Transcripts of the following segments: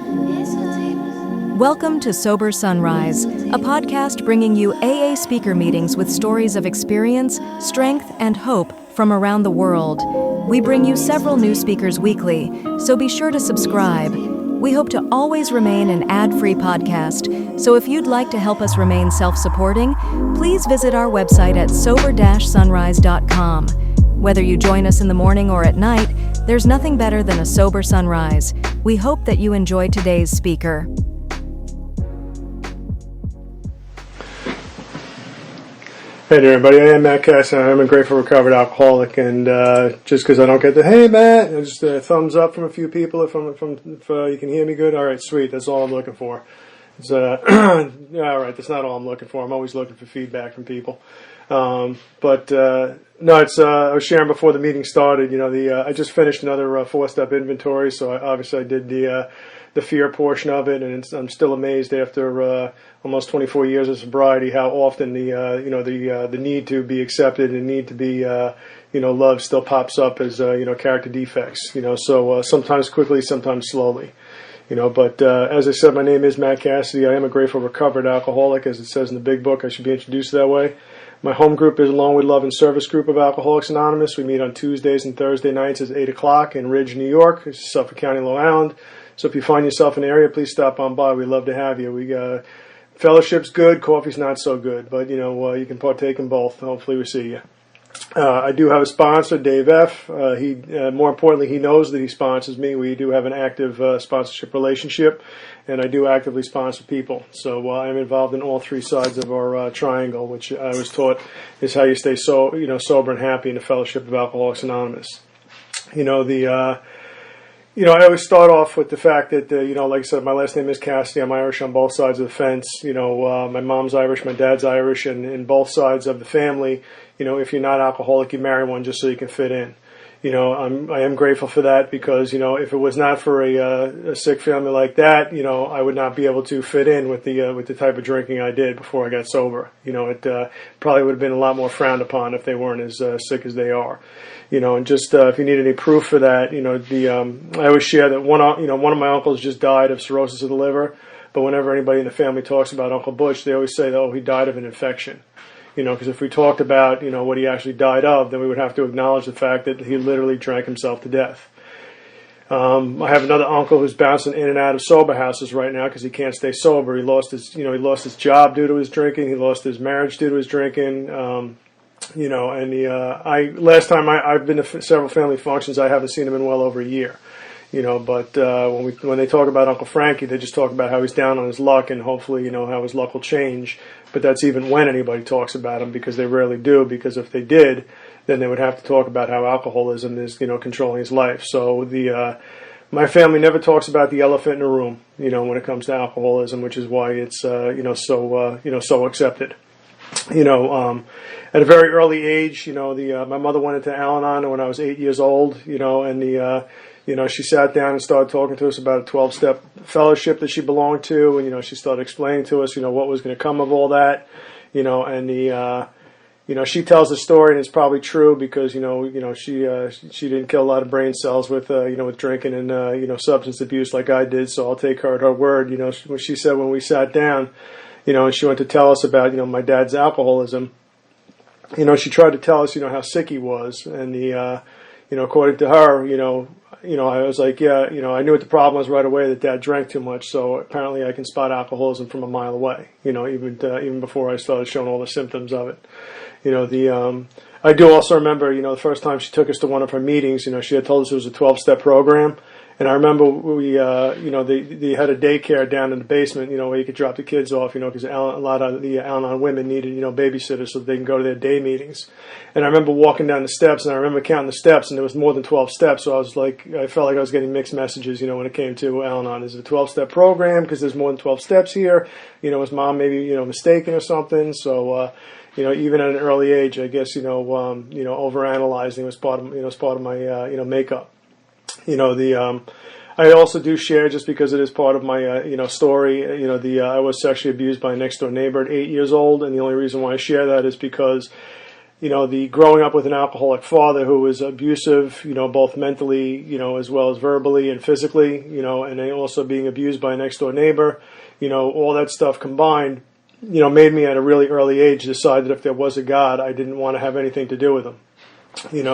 Welcome to Sober Sunrise, a podcast bringing you AA speaker meetings with stories of experience, strength, and hope from around the world. We bring you several new speakers weekly, so be sure to subscribe. We hope to always remain an ad-free podcast, so if you'd like to help us remain self-supporting, please visit our website at sober-sunrise.com. Whether you join us in the morning or at night, there's nothing better than a sober sunrise. We hope that you enjoy today's speaker. Hey there, everybody. I am Matt Cass, and I'm a grateful recovered alcoholic. And just because I don't get the "Hey, Matt," just a thumbs up from a few people. If you can hear me good, all right, sweet. That's all I'm looking for. It's all right. That's not all I'm looking for. I'm always looking for feedback from people. No, it's I was sharing before the meeting started. I just finished another 4-step inventory, so I did the fear portion of it, and I'm still amazed after almost 24 years of sobriety how often the need to be accepted and need to be loved still pops up as character defects. So sometimes quickly, sometimes slowly. But as I said, my name is Matt Cassidy. I am a grateful recovered alcoholic, as it says in the big book. I should be introduced that way. My home group is Along with Love and Service Group of Alcoholics Anonymous. We meet on Tuesdays and Thursday nights at 8 o'clock in Ridge, New York, Suffolk County, Long Island. So if you find yourself in the area, please stop on by. We'd love to have you. Fellowship's good, coffee's not so good, but you can partake in both. Hopefully we see you. I do have a sponsor, Dave F. More importantly, he knows that he sponsors me. We do have an active sponsorship relationship, and I do actively sponsor people. So I'm involved in all three sides of our triangle, which I was taught is how you stay sober and happy in the Fellowship of Alcoholics Anonymous. I always start off with the fact that, like I said, my last name is Cassidy. I'm Irish on both sides of the fence. My mom's Irish, my dad's Irish, and in both sides of the family, if you're not alcoholic, you marry one just so you can fit in. I am grateful for that because, if it was not for a sick family like that, I would not be able to fit in with the type of drinking I did before I got sober. It probably would have been a lot more frowned upon if they weren't as sick as they are. And just if you need any proof for that, I always share that one of my uncles just died of cirrhosis of the liver, but whenever anybody in the family talks about Uncle Butch, they always say, "Oh, he died of an infection." Because if we talked about, what he actually died of, then we would have to acknowledge the fact that he literally drank himself to death. I have another uncle who's bouncing in and out of sober houses right now because he can't stay sober. He lost his job due to his drinking. He lost his marriage due to his drinking. Last time I've been to several family functions, I haven't seen him in well over a year. But when they talk about Uncle Frankie, they just talk about how he's down on his luck and hopefully, how his luck will change. But that's even when anybody talks about him, because they rarely do, because if they did, then they would have to talk about how alcoholism is, controlling his life. So my family never talks about the elephant in the room, when it comes to alcoholism, which is why it's, so accepted. At a very early age, my mother went into Al-Anon when I was 8 years old, she sat down and started talking to us about a 12-step fellowship that she belonged to, and, she started explaining to us, what was going to come of all that, she tells the story, and it's probably true because, she didn't kill a lot of brain cells with drinking and, substance abuse like I did, so I'll take her at her word. What she said when we sat down, and she went to tell us about, my dad's alcoholism, she tried to tell us, how sick he was, and according to her, I was like, I knew what the problem was right away, that Dad drank too much, so apparently I can spot alcoholism from a mile away, even before I started showing all the symptoms of it. I do also remember, the first time she took us to one of her meetings, she had told us it was a 12-step program, and I remember they had a daycare down in the basement, where you could drop the kids off, because a lot of the Al-Anon women needed, babysitters so they can go to their day meetings. And I remember walking down the steps, and I remember counting the steps, and there was more than 12 steps, so I felt like I was getting mixed messages, when it came to Al-Anon. Is it a 12-step program? Because there's more than 12 steps here. Was Mom maybe, mistaken or something? So, even at an early age, I guess, overanalyzing was part of my, makeup. I also do share, just because it is part of my, story, I was sexually abused by a next door neighbor at 8 years old, and the only reason why I share that is because the growing up with an alcoholic father who was abusive, both mentally, as well as verbally and physically, and then also being abused by a next door neighbor, all that stuff combined, made me at a really early age decide that if there was a God, I didn't want to have anything to do with him.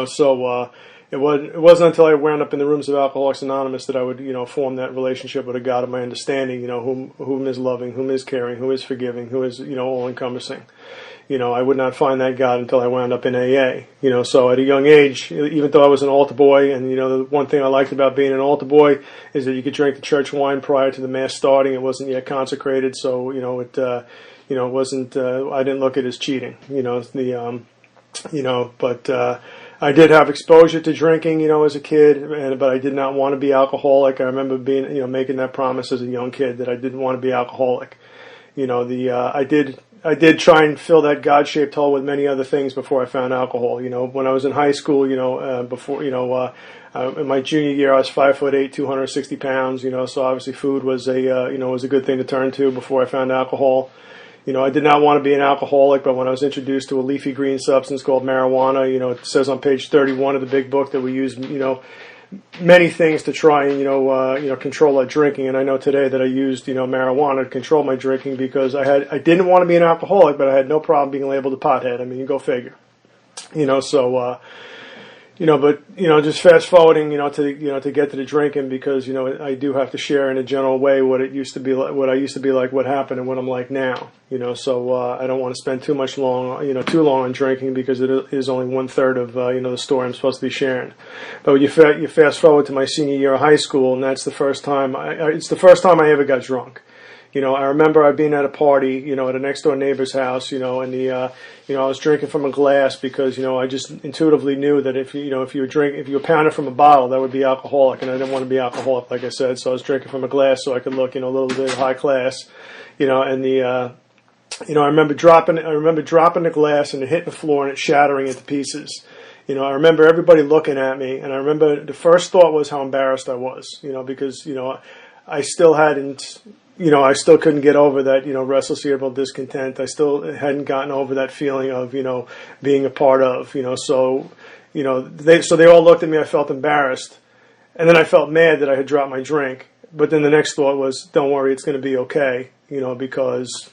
So it wasn't until I wound up in the rooms of Alcoholics Anonymous that I would, form that relationship with a God of my understanding, whom is loving, whom is caring, who is forgiving, who is, all encompassing. I would not find that God until I wound up in AA. So at a young age, even though I was an altar boy, and the one thing I liked about being an altar boy is that you could drink the church wine prior to the mass starting. It wasn't yet consecrated, so it wasn't. I didn't look at it as cheating. But I did have exposure to drinking, as a kid, but I did not want to be alcoholic. I remember being, making that promise as a young kid that I didn't want to be alcoholic. I did try and fill that God-shaped hole with many other things before I found alcohol. When I was in high school, in my junior year, I was 5'8", 260 pounds. So obviously food was was a good thing to turn to before I found alcohol. I did not want to be an alcoholic, but when I was introduced to a leafy green substance called marijuana, it says on page 31 of the big book that we use, many things to try and, control our drinking. And I know today that I used, marijuana to control my drinking because I didn't want to be an alcoholic, but I had no problem being labeled a pothead. I mean, you go figure. Just fast forwarding, to get to the drinking because, I do have to share in a general way what it used to be like, what I used to be like, what happened and what I'm like now, so I don't want to spend too long on drinking because it is only 1/3 of, the story I'm supposed to be sharing. But you fast forward to my senior year of high school, and that's the first time, it's the first time I ever got drunk. I remember being at a party, at a next door neighbor's house, and I was drinking from a glass because, I just intuitively knew that if you were pounding from a bottle, that would be alcoholic, and I didn't want to be alcoholic, like I said, so I was drinking from a glass so I could look, a little bit high class, I remember dropping the glass and it hitting the floor and it shattering into pieces. I remember everybody looking at me, and I remember the first thought was how embarrassed I was, because, I still hadn't, I still couldn't get over that, restless, irritable discontent. I still hadn't gotten over that feeling of, being a part of, so they all looked at me. I felt embarrassed. And then I felt mad that I had dropped my drink. But then the next thought was, don't worry, it's going to be okay, because,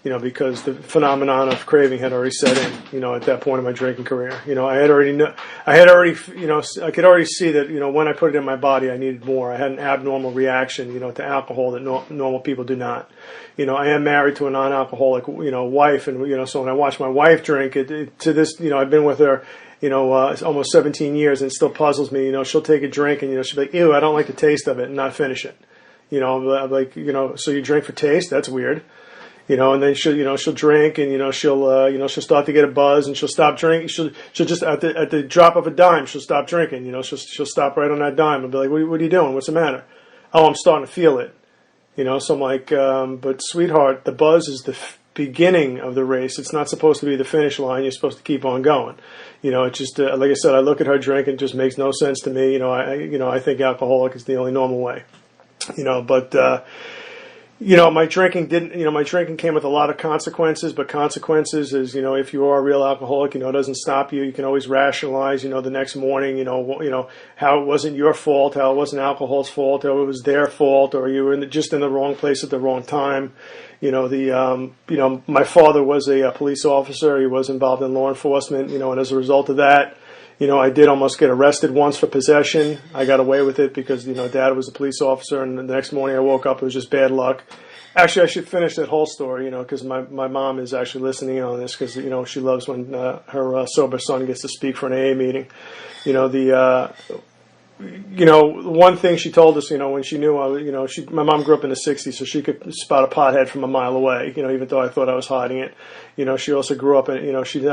because the phenomenon of craving had already set in, at that point in my drinking career. I could already see that, when I put it in my body, I needed more. I had an abnormal reaction, to alcohol that normal people do not. I am married to a non-alcoholic, wife, and, so when I watch my wife drink, to this, I've been with her, almost 17 years, and it still puzzles me. She'll take a drink, and, she'll be like, ew, I don't like the taste of it, and not finish it. Like, so you drink for taste? That's weird. And then she'll drink, and, she'll start to get a buzz, and she'll stop drinking. She'll just, at the drop of a dime, she'll stop drinking. She'll stop right on that dime and be like, what are you doing? What's the matter? Oh, I'm starting to feel it. So I'm like, but sweetheart, the buzz is the beginning of the race. It's not supposed to be the finish line. You're supposed to keep on going. It just, like I said, I look at her drink and it just makes no sense to me. I think alcoholic is the only normal way. But, my drinking came with a lot of consequences, but consequences is, if you are a real alcoholic, it doesn't stop you. You can always rationalize, the next morning, how it wasn't your fault, how it wasn't alcohol's fault, or it was their fault, or you were just in the wrong place at the wrong time. My father was a police officer. He was involved in law enforcement, and as a result of that, I did almost get arrested once for possession. I got away with it because, Dad was a police officer, and the next morning I woke up, it was just bad luck. Actually, I should finish that whole story, because my mom is actually listening on this because, she loves when her sober son gets to speak for an AA meeting. One thing she told us, when she knew my mom grew up in the 60s, so she could spot a pothead from a mile away, even though I thought I was hiding it. She also grew up in, she's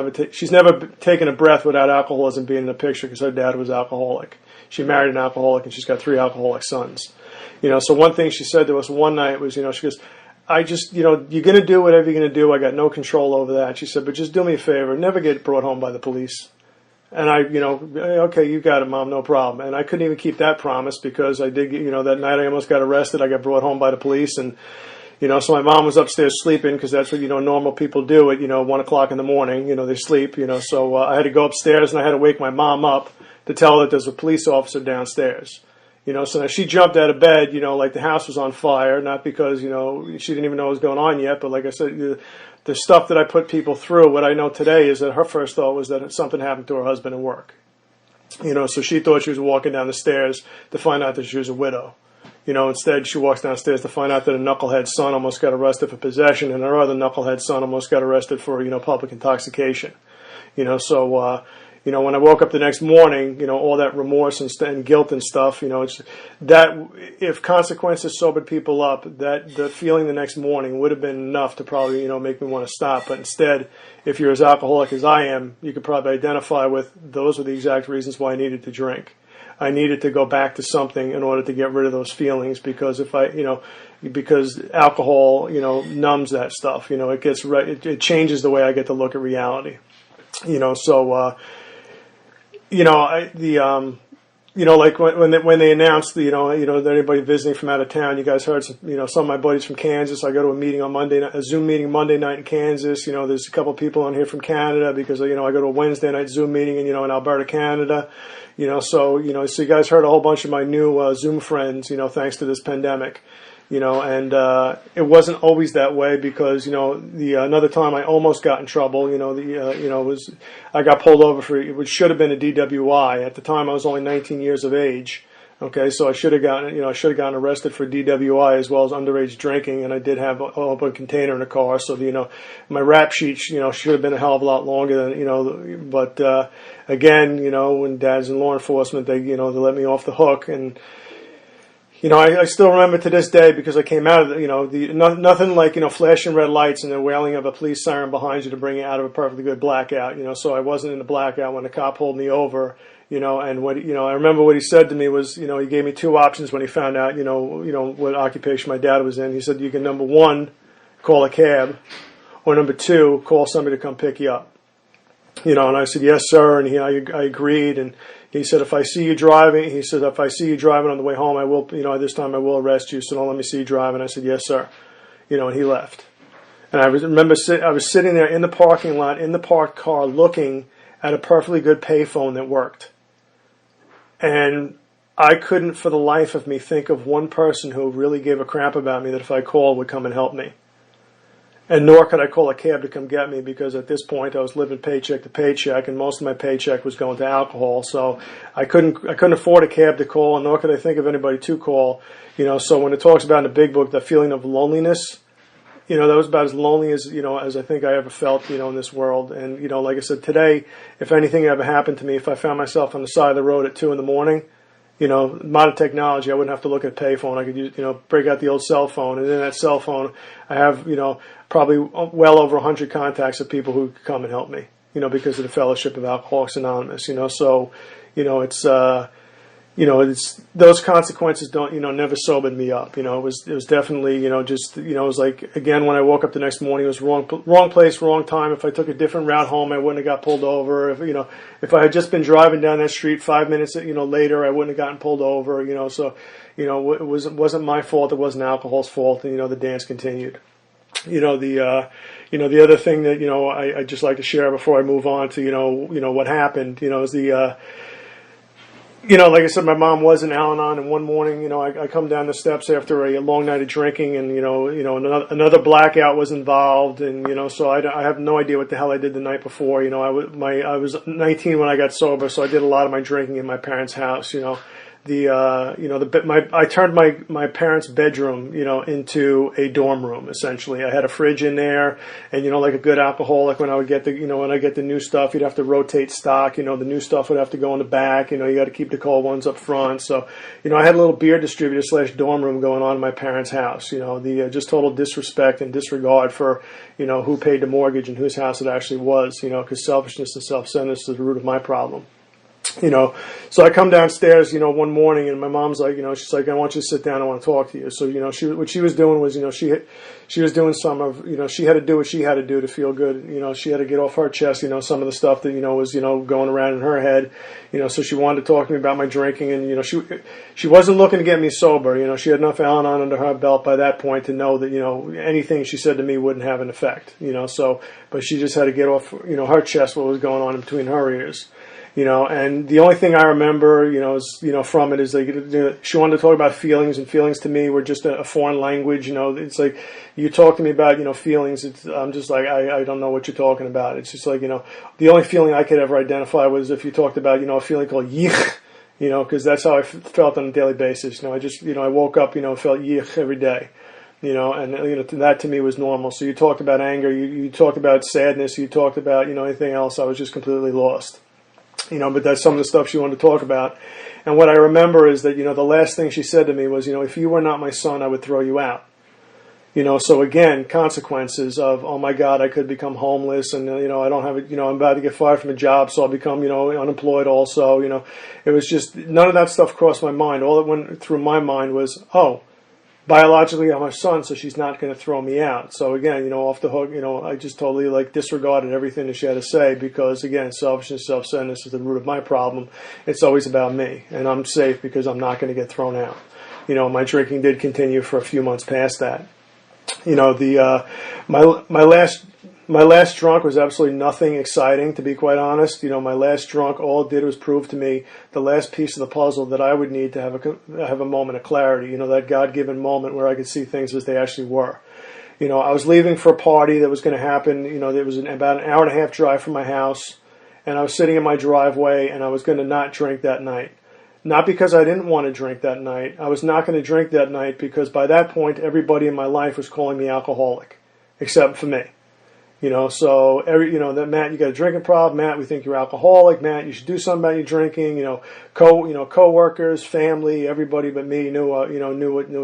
never taken a breath without alcoholism being in the picture because her dad was alcoholic. She married an alcoholic and she's got 3 alcoholic sons. So one thing she said to us one night was, she goes, I just, you're going to do whatever you're going to do. I got no control over that. She said, but just do me a favor. Never get brought home by the police. And I, okay, you got it, Mom, no problem. And I couldn't even keep that promise because I did, that night I almost got arrested. I got brought home by the police and, So my mom was upstairs sleeping because that's what, normal people do at, 1 o'clock in the morning. They sleep, so I had to go upstairs and I had to wake my mom up to tell her that there's a police officer downstairs. So now she jumped out of bed, like the house was on fire, not because, she didn't even know what was going on yet. But like I said, the stuff that I put people through, what I know today is that her first thought was that something happened to her husband at work. So she thought she was walking down the stairs to find out that she was a widow. Instead she walks downstairs to find out that a knucklehead son almost got arrested for possession and her other knucklehead son almost got arrested for, public intoxication. So, when I woke up the next morning, all that remorse and guilt and stuff, it's that if consequences sobered people up, that the feeling the next morning would have been enough to probably, make me want to stop. But instead, if you're as alcoholic as I am, you could probably identify with those are the exact reasons why I needed to drink. I needed to go back to something in order to get rid of those feelings because because alcohol, numbs that stuff. It changes the way I get to look at reality. Like when they announced that anybody visiting from out of town, you guys heard some of my buddies from Kansas. I go to a meeting on Monday night, a Zoom meeting Monday night in Kansas. There's a couple of people on here from Canada because I go to a Wednesday night Zoom meeting in Alberta, Canada. So you guys heard a whole bunch of my new Zoom friends, thanks to this pandemic. And it wasn't always that way because, another time I almost got in trouble, I got pulled over for, it should have been a DWI. At the time I was only 19 years of age. Okay, so I should have gotten arrested for DWI as well as underage drinking, and I did have an open container in the car, so, my rap sheet, should have been a hell of a lot longer than, but, again, when Dad's in law enforcement, they let me off the hook, and, I still remember to this day because I came out of nothing like, flashing red lights and the wailing of a police siren behind you to bring you out of a perfectly good blackout, so I wasn't in the blackout when the cop pulled me over, and what, I remember what he said to me was, he gave me two options when he found out, what occupation my dad was in. He said, you can, number one, call a cab, or number two, call somebody to come pick you up. And I said, yes, sir, and I agreed, and he said, if I see you driving on the way home, I will, this time I will arrest you, so don't let me see you driving. I said, yes, sir. And he left. And I remember I was sitting there in the parking lot, in the parked car, looking at a perfectly good payphone that worked. And I couldn't for the life of me think of one person who really gave a crap about me that if I called would come and help me. And nor could I call a cab to come get me because at this point I was living paycheck to paycheck and most of my paycheck was going to alcohol. So I couldn't afford a cab to call and nor could I think of anybody to call. So when it talks about in the big book, the feeling of loneliness, that was about as lonely as, as I think I ever felt, in this world. And, like I said, today, if anything ever happened to me, if I found myself on the side of the road at 2 a.m, modern technology, I wouldn't have to look at a payphone. I could use, break out the old cell phone. And in that cell phone, I have, probably well over 100 contacts of people who could come and help me, because of the Fellowship of Alcoholics Anonymous, so, it's, those consequences don't, never sobered me up, it was definitely, just, it was like, again, when I woke up the next morning, it was wrong place, wrong time. If I took a different route home, I wouldn't have got pulled over. If I had just been driving down that street 5 minutes, later, I wouldn't have gotten pulled over, so, it wasn't my fault. It wasn't alcohol's fault. And, the dance continued. The other thing that, I just like to share before I move on to, what happened, is the, like I said, my mom was in Al-Anon, and one morning, I come down the steps after a long night of drinking, and another blackout was involved, and so I have no idea what the hell I did the night before. I was 19 when I got sober, so I did a lot of my drinking in my parents' house. I turned my parents' bedroom, into a dorm room, essentially. I had a fridge in there, and, like a good alcoholic, when I would get the new stuff, you'd have to rotate stock, the new stuff would have to go in the back, you got to keep the cold ones up front. So, I had a little beer distributor / dorm room going on in my parents' house, the just total disrespect and disregard for, who paid the mortgage and whose house it actually was, because selfishness and self-centeredness is the root of my problem. So I come downstairs, one morning, and my mom's like, she's like, I want you to sit down. I want to talk to you. So, what she was doing was, she was doing some of, she had to do what she had to do to feel good. She had to get off her chest, some of the stuff that, was, going around in her head. So she wanted to talk to me about my drinking, and, she wasn't looking to get me sober. She had enough Al-Anon under her belt by that point to know that, anything she said to me wouldn't have an effect, but she just had to get off, her chest what was going on in between her ears. And the only thing I remember, is, from it is like, she wanted to talk about feelings, and feelings to me were just a foreign language. It's like, you talk to me about, feelings. I'm just like, I don't know what you're talking about. It's just like, the only feeling I could ever identify was if you talked about, a feeling called yich, because that's how I felt on a daily basis. I woke up, felt yich every day. And that to me was normal. So you talked about anger, you talked about sadness, you talked about, anything else. I was just completely lost. But that's some of the stuff she wanted to talk about. And what I remember is that, the last thing she said to me was, if you were not my son, I would throw you out. So again, consequences of, oh my God, I could become homeless, and, I don't have it, I'm about to get fired from a job, so I'll become, unemployed also. It was just, none of that stuff crossed my mind. All that went through my mind was, oh, biologically I'm her son, so she's not going to throw me out. So again, off the hook, I just totally disregarded everything that she had to say, because again, selfishness, self-centeredness is the root of my problem. It's always about me, and I'm safe because I'm not going to get thrown out. My drinking did continue for a few months past that. My last drunk was absolutely nothing exciting, to be quite honest. My last drunk, all it did was prove to me the last piece of the puzzle that I would need to have a moment of clarity, that God-given moment where I could see things as they actually were. I was leaving for a party that was going to happen, it was about an hour and a half drive from my house, and I was sitting in my driveway, and I was going to not drink that night. Not because I didn't want to drink that night. I was not going to drink that night because by that point, everybody in my life was calling me alcoholic, except for me. So that Matt, you got a drinking problem. Matt, we think you're alcoholic. Matt, you should do something about your drinking. Co-workers, family, everybody but me knew what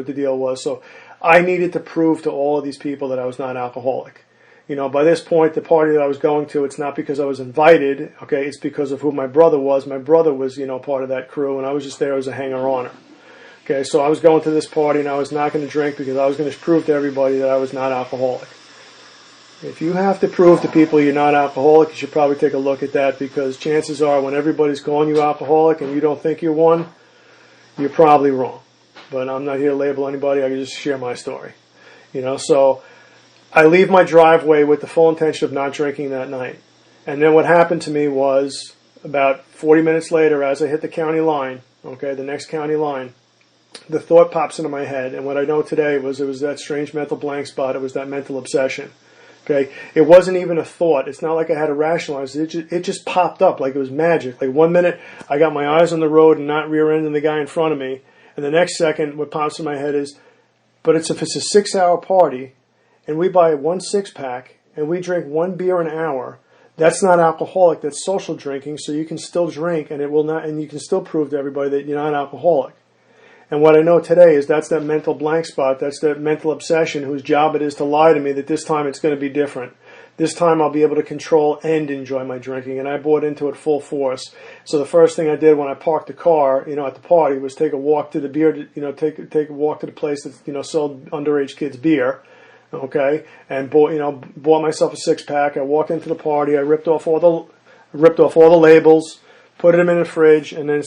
the deal was. So I needed to prove to all of these people that I was not alcoholic. By this point, the party that I was going to, it's not because I was invited. Okay, it's because of who my brother was. My brother was, part of that crew, and I was just there as a hanger-oner. Okay, so I was going to this party, and I was not going to drink because I was going to prove to everybody that I was not alcoholic. If you have to prove to people you're not alcoholic, you should probably take a look at that, because chances are when everybody's calling you alcoholic and you don't think you're one, you're probably wrong. But I'm not here to label anybody. I can just share my story. So I leave my driveway with the full intention of not drinking that night. And then what happened to me was about 40 minutes later, as I hit the county line, the next county line, the thought pops into my head. And what I know today was it was that strange mental blank spot. It was that mental obsession. Okay, it wasn't even a thought. It's not like I had to rationalize it. It just popped up like it was magic. Like 1 minute, I got my eyes on the road and not rear-ending the guy in front of me. And the next second, what pops in my head is, but if it's a 6-hour party, and we buy 1 6-pack, and we drink 1 beer an hour, that's not alcoholic, that's social drinking, so you can still drink, and you can still prove to everybody that you're not alcoholic. And what I know today is that's that mental blank spot, that's that mental obsession whose job it is to lie to me that this time it's going to be different. This time I'll be able to control and enjoy my drinking, and I bought into it full force. So the first thing I did when I parked the car, at the party, was take a walk to the beer, take a walk to the place that, sold underage kids beer. Okay, and bought myself a 6-pack. I walked into the party. I ripped off all the labels, put them in the fridge, and then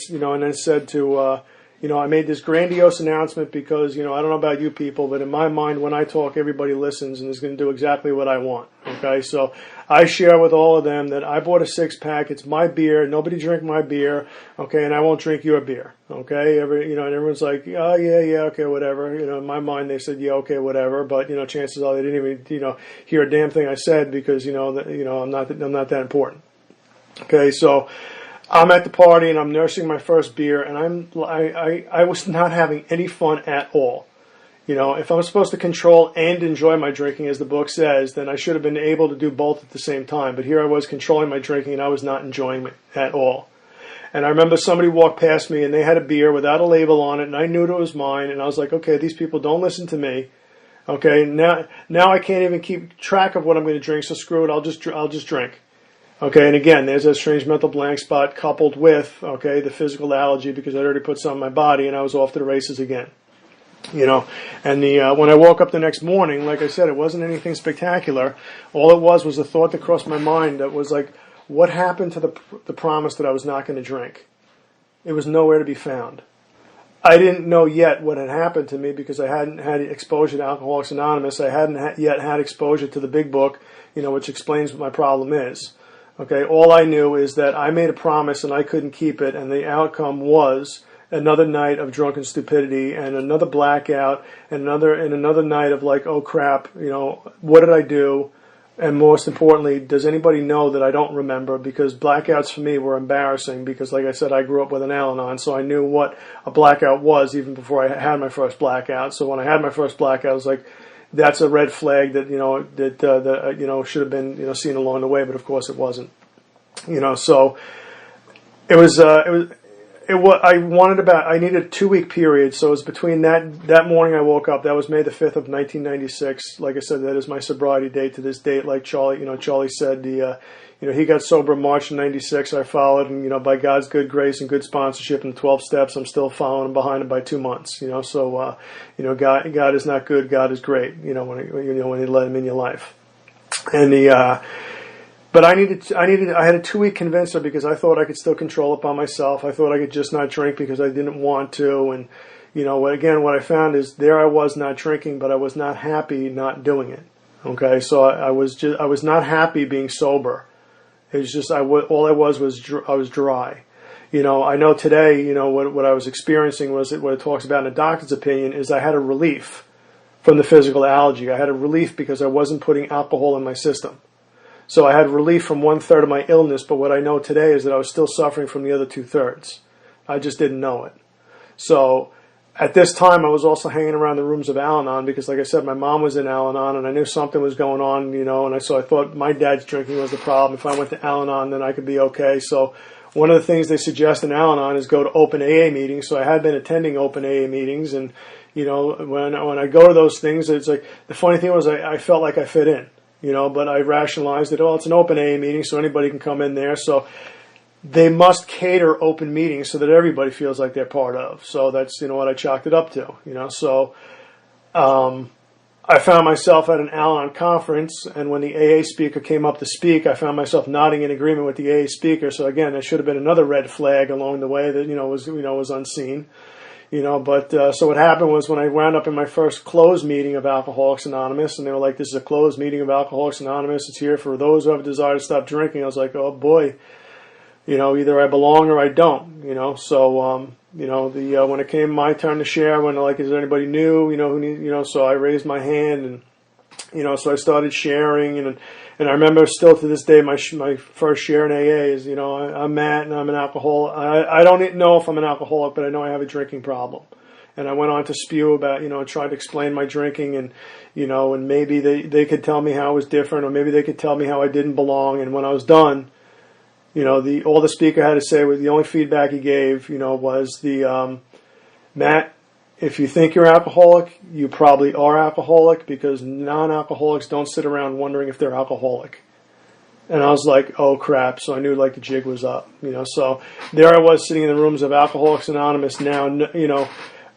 said to I made this grandiose announcement because I don't know about you people, but in my mind, when I talk, everybody listens and is going to do exactly what I want. Okay, so I share with all of them that I bought a 6-pack. It's my beer. Nobody drink my beer. Okay, and I won't drink your beer. Okay, and everyone's like, oh yeah, okay, whatever. In my mind, they said, yeah, okay, whatever. But chances are they didn't even hear a damn thing I said because I'm not that important. Okay, so I'm at the party and I'm nursing my first beer, and I was not having any fun at all. If I'm supposed to control and enjoy my drinking, as the book says, then I should have been able to do both at the same time. But here I was controlling my drinking, and I was not enjoying it at all. And I remember somebody walked past me, and they had a beer without a label on it, and I knew it was mine. And I was like, okay, these people don't listen to me. Okay, now I can't even keep track of what I'm going to drink, so screw it. I'll just drink. Okay, and again, there's a strange mental blank spot coupled with, okay, the physical allergy because I'd already put some in my body and I was off to the races again. And when I woke up the next morning, like I said, it wasn't anything spectacular. All it was a thought that crossed my mind that was like, what happened to the promise that I was not going to drink? It was nowhere to be found. I didn't know yet what had happened to me because I hadn't had exposure to Alcoholics Anonymous. I hadn't yet had exposure to the big book, which explains what my problem is. Okay, all I knew is that I made a promise and I couldn't keep it, and the outcome was another night of drunken stupidity and another blackout and another night of like, oh crap, what did I do? And most importantly, does anybody know that I don't remember? Because blackouts for me were embarrassing because, like I said, I grew up with an Al-Anon, so I knew what a blackout was even before I had my first blackout. So when I had my first blackout, I was like, that's a red flag that should have been seen along the way, but of course it wasn't. So it was. I needed a 2-week period, so it was between that morning I woke up. That was May the 5th of 1996. Like I said, that is my sobriety date to this date. Like Charlie said, he got sober March of 96. I followed, and by God's good grace and good sponsorship and the 12 steps, I'm still following him behind him by 2 months. So God is not good. God is great. When He let Him in your life, and But I had a 2-week convincer because I thought I could still control it by myself. I thought I could just not drink because I didn't want to. And, what I found is there I was not drinking, but I was not happy not doing it. Okay. So I was not happy being sober. It was just, I was dry. I know today, what I was experiencing was what it talks about in a doctor's opinion is I had a relief from the physical allergy. I had a relief because I wasn't putting alcohol in my system. So I had relief from 1/3 of my illness, but what I know today is that I was still suffering from the other 2/3. I just didn't know it. So at this time, I was also hanging around the rooms of Al-Anon because, like I said, my mom was in Al-Anon, and I knew something was going on, and I thought my dad's drinking was the problem. If I went to Al-Anon, then I could be okay. So one of the things they suggest in Al-Anon is go to open AA meetings. So I had been attending open AA meetings, and, when I go to those things, it's like, the funny thing was I felt like I fit in. But I rationalized it. It's an open AA meeting, so anybody can come in there. So they must cater open meetings so that everybody feels like they're part of. So that's, what I chalked it up to, So I found myself at an Al-Anon conference, and when the AA speaker came up to speak, I found myself nodding in agreement with the AA speaker. So again, there should have been another red flag along the way that, was unseen. But so what happened was when I wound up in my first closed meeting of Alcoholics Anonymous, and they were like, this is a closed meeting of Alcoholics Anonymous. It's here for those who have a desire to stop drinking. I was like, oh boy, either I belong or I don't, So, when it came my turn to share, when is there anybody new, who need, so I raised my hand and, so I started sharing and I remember still to this day, my first share in AA is, I'm Matt and I'm an alcoholic. I don't know if I'm an alcoholic, but I know I have a drinking problem. And I went on to spew about, trying to explain my drinking and, and maybe they could tell me how it was different, or maybe they could tell me how I didn't belong. And when I was done, all the speaker had to say, the only feedback he gave, was Matt, if you think you're alcoholic, you probably are alcoholic, because non-alcoholics don't sit around wondering if they're alcoholic. And I was like, oh crap. So I knew the jig was up, so there I was sitting in the rooms of Alcoholics Anonymous now,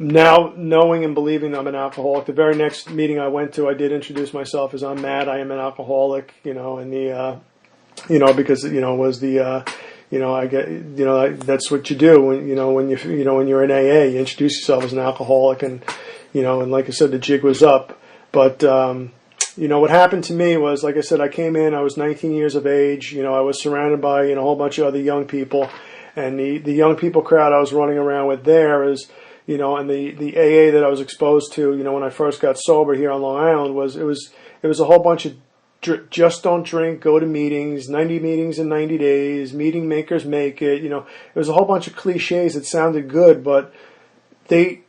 now knowing and believing I'm an alcoholic. The very next meeting I went to, I did introduce myself as I'm Matt, I am an alcoholic, and because, was the, I get, that's what you do when you're in AA, you introduce yourself as an alcoholic, and, and like I said, the jig was up. But, what happened to me was, like I said, I came in, I was 19 years of age, I was surrounded by, a whole bunch of other young people, and the young people crowd I was running around with there is, and the AA that I was exposed to, when I first got sober here on Long Island it was a whole bunch of just don't drink, go to meetings, 90 meetings in 90 days, meeting makers make it, it was a whole bunch of cliches that sounded good, but I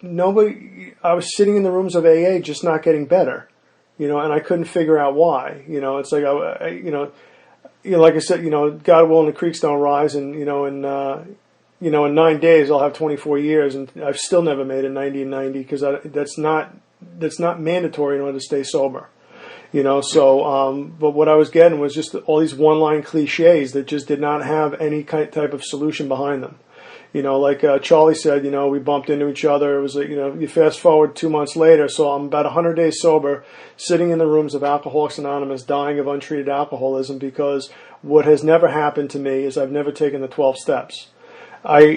was sitting in the rooms of AA just not getting better, and I couldn't figure out why, it's like, like I said, God willing the creeks don't rise, and, in 9 days I'll have 24 years, and I've still never made a 90 and 90, because that's not mandatory in order to stay sober. But what I was getting was just all these one-line cliches that just did not have any type of solution behind them. Like Charlie said, we bumped into each other. It was like, you fast forward 2 months later, so I'm about 100 days sober, sitting in the rooms of Alcoholics Anonymous, dying of untreated alcoholism, because what has never happened to me is I've never taken the 12 steps. I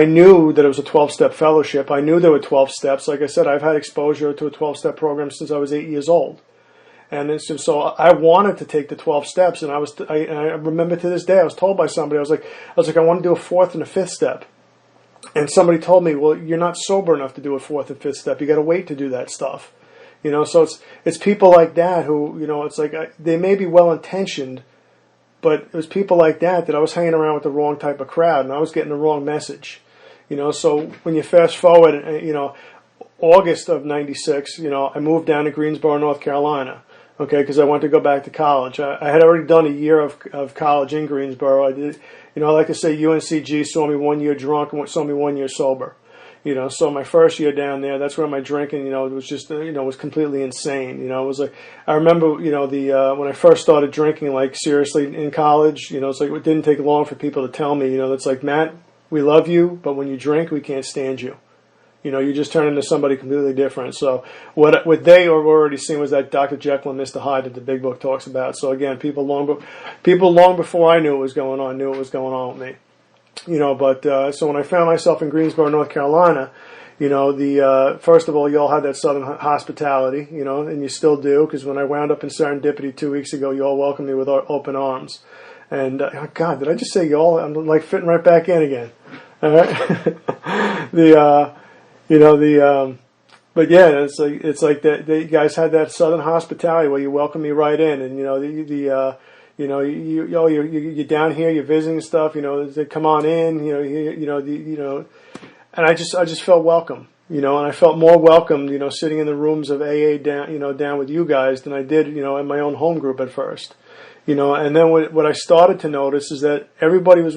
knew that it was a 12-step fellowship. I knew there were 12 steps. Like I said, I've had exposure to a 12-step program since I was 8 years old. And so I wanted to take the 12 steps, and I remember to this day I was told by somebody, I was like I want to do a fourth and a fifth step, and somebody told me, well, you're not sober enough to do a fourth and fifth step. You got to wait to do that stuff, So it's people like that who it's like they may be well intentioned, but it was people like that I was hanging around with the wrong type of crowd, and I was getting the wrong message, So when you fast forward, August of '96, I moved down to Greensboro, North Carolina. Okay, because I wanted to go back to college. I had already done a year of college in Greensboro. I did, I like to say UNCG saw me 1 year drunk and saw me 1 year sober. So my first year down there, that's where my drinking, it was just, was completely insane. It was like, I remember, when I first started drinking, like seriously in college, it's like it didn't take long for people to tell me, it's like, Matt, we love you, but when you drink, we can't stand you. You just turn into somebody completely different. So what they have already seen was that Dr. Jekyll and Mr. Hyde that the Big Book talks about. So again, people long before I knew what was going on knew what was going on with me. So when I found myself in Greensboro, North Carolina, first of all, you all had that Southern hospitality, and you still do, because when I wound up in Serendipity 2 weeks ago, you all welcomed me with open arms. And God, did I just say y'all? I'm like fitting right back in again. All right. But yeah, it's like that. You guys had that Southern hospitality where you welcome me right in, and you're down here, you're visiting stuff. They come on in. And I just felt welcome. And I felt more welcome. Sitting in the rooms of AA down with you guys than I did in my own home group at first. And then what I started to notice is that everybody was,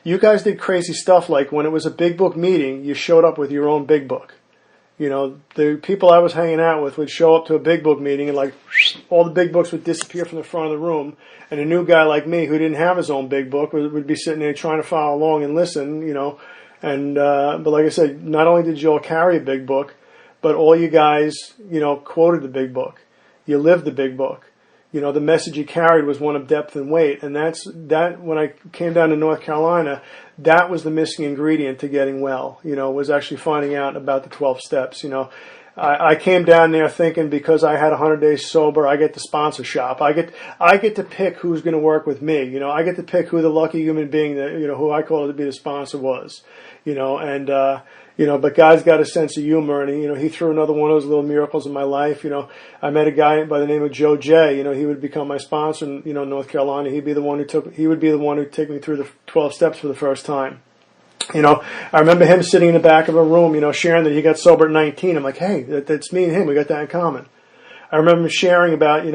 you guys did crazy stuff, like when it was a Big Book meeting, you showed up with your own Big Book. The people I was hanging out with would show up to a Big Book meeting, and like all the Big Books would disappear from the front of the room, and a new guy like me who didn't have his own Big Book would be sitting there trying to follow along and listen, but like I said, not only did you all carry a Big Book, but all you guys, quoted the Big Book. You lived the Big Book. The message you carried was one of depth and weight, and that when I came down to North Carolina, that was the missing ingredient to getting well, was actually finding out about the 12 steps. I came down there thinking because I had 100 days sober, I get the sponsor shop. I get to pick who's going to work with me. I get to pick who the lucky human being that, who I call to be the sponsor was, but God's got a sense of humor, and he threw another one of those little miracles in my life. I met a guy by the name of Joe J. He would become my sponsor in North Carolina. He would be the one who took me through the 12 steps for the first time. I remember him sitting in the back of a room, sharing that he got sober at 19. I'm like, hey, that's me and him. We got that in common. I remember him sharing about,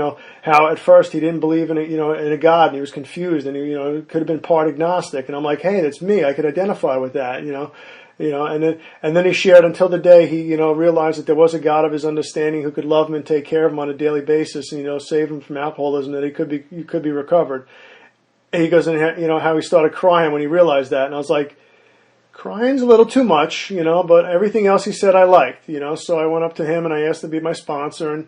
how at first he didn't believe in a God, and he was confused, and he, could have been part agnostic. And I'm like, hey, that's me. I could identify with that, and then he shared until the day he, realized that there was a God of his understanding who could love him and take care of him on a daily basis, and save him from alcoholism, that he could be recovered. And he goes, and how he started crying when he realized that, and I was like, crying's a little too much, but everything else he said I liked, So I went up to him and I asked to be my sponsor, and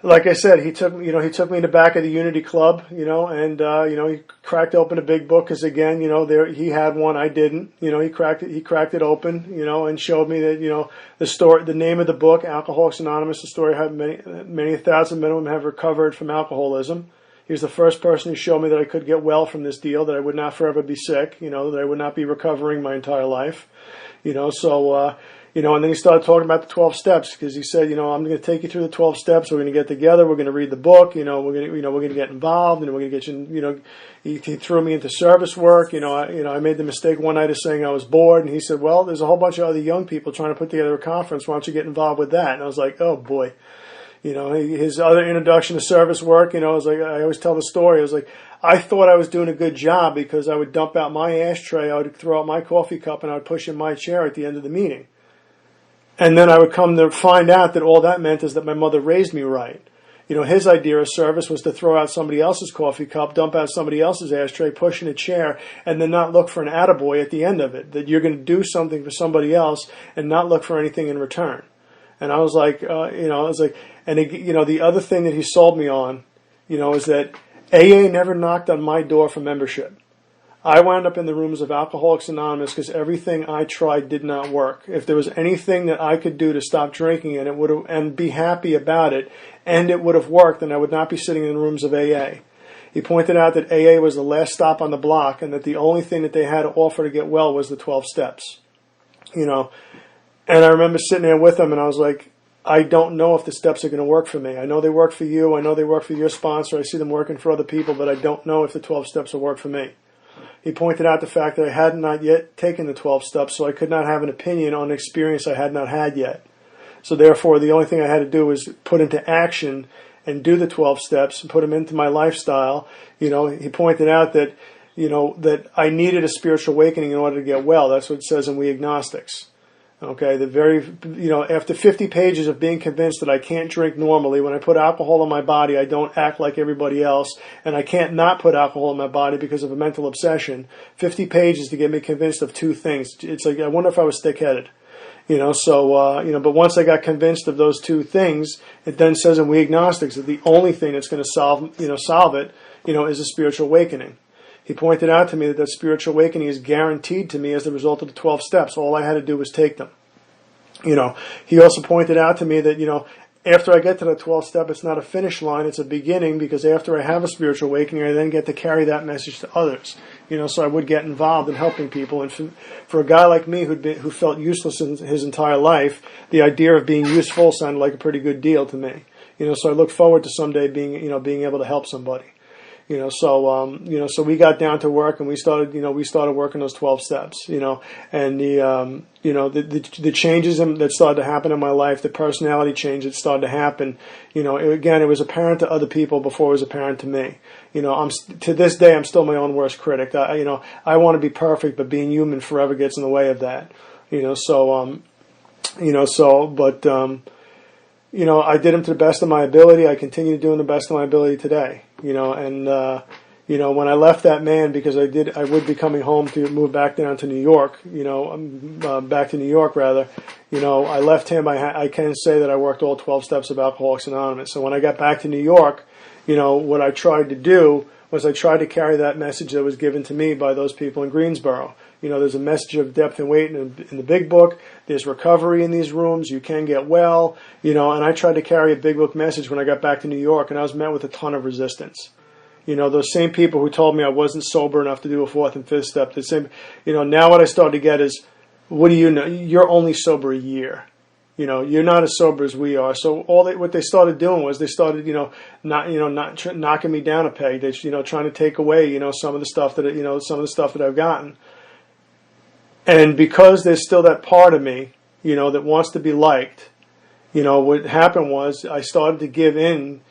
like I said, he took me in the back of the Unity Club, and he cracked open a Big Book, because again, there he had one, I didn't. He cracked it open, and showed me that the story, the name of the book, Alcoholics Anonymous, the story how many thousand men and women have recovered from alcoholism. He was the first person who showed me that I could get well from this deal, that I would not forever be sick, that I would not be recovering my entire life, and then he started talking about the 12 steps, because he said, I'm going to take you through the 12 steps. We're going to get together. We're going to read the book. We're going to get involved, and we're going to get you. He threw me into service work. I made the mistake one night of saying I was bored, and he said, well, there's a whole bunch of other young people trying to put together a conference. Why don't you get involved with that? And I was like, oh boy. His other introduction to service work, I was like, I always tell the story. I was like, I thought I was doing a good job because I would dump out my ashtray, I would throw out my coffee cup, and I would push in my chair at the end of the meeting. And then I would come to find out that all that meant is that my mother raised me right. His idea of service was to throw out somebody else's coffee cup, dump out somebody else's ashtray, push in a chair, and then not look for an attaboy at the end of it. That you're going to do something for somebody else and not look for anything in return. And I was like, and the other thing that he sold me on, is that AA never knocked on my door for membership. I wound up in the rooms of Alcoholics Anonymous because everything I tried did not work. If there was anything that I could do to stop drinking and be happy about it, and it would have worked, then I would not be sitting in the rooms of AA. He pointed out that AA was the last stop on the block, and that the only thing that they had to offer to get well was the 12 steps. And I remember sitting there with him, and I was like, I don't know if the steps are going to work for me. I know they work for you. I know they work for your sponsor. I see them working for other people, but I don't know if the 12 steps will work for me. He pointed out the fact that I had not yet taken the 12 steps, so I could not have an opinion on an experience I had not had yet. So therefore, the only thing I had to do was put into action and do the 12 steps and put them into my lifestyle. He pointed out that, that I needed a spiritual awakening in order to get well. That's what it says in We Agnostics. Okay, after 50 pages of being convinced that I can't drink normally, when I put alcohol in my body, I don't act like everybody else, and I can't not put alcohol in my body because of a mental obsession. 50 pages to get me convinced of two things. It's like, I wonder if I was thick-headed. But once I got convinced of those two things, it then says in We Agnostics that the only thing that's going to solve it, is a spiritual awakening. He pointed out to me that spiritual awakening is guaranteed to me as the result of the 12 steps. All I had to do was take them. He also pointed out to me that, after I get to the 12th step, it's not a finish line, it's a beginning, because after I have a spiritual awakening, I then get to carry that message to others. So I would get involved in helping people. And for a guy like me who felt useless in his entire life, the idea of being useful sounded like a pretty good deal to me. So I look forward to someday being able to help somebody. So we got down to work and we started working those 12 steps, and the changes that started to happen in my life, the personality change that started to happen, it was apparent to other people before it was apparent to me. To this day, I'm still my own worst critic. I want to be perfect, but being human forever gets in the way of that. I did them to the best of my ability. I continue doing the best of my ability today. When I left that man, because I would be coming home to move back down to New York, back to New York rather, I left him. I can say that I worked all 12 steps of Alcoholics Anonymous. So when I got back to New York, what I tried to do was I tried to carry that message that was given to me by those people in Greensboro. There's a message of depth and weight in the big book. There's recovery in these rooms. You can get well, and I tried to carry a big book message when I got back to New York, and I was met with a ton of resistance. Those same people who told me I wasn't sober enough to do a 4th and 5th step, the same, now what I started to get is, what do you know? You're only sober a year. You're not as sober as we are. So what they started doing was they started, not knocking me down a peg. They, trying to take away, some of the stuff that I've gotten. And because there's still that part of me, that wants to be liked, what happened was I started to give in,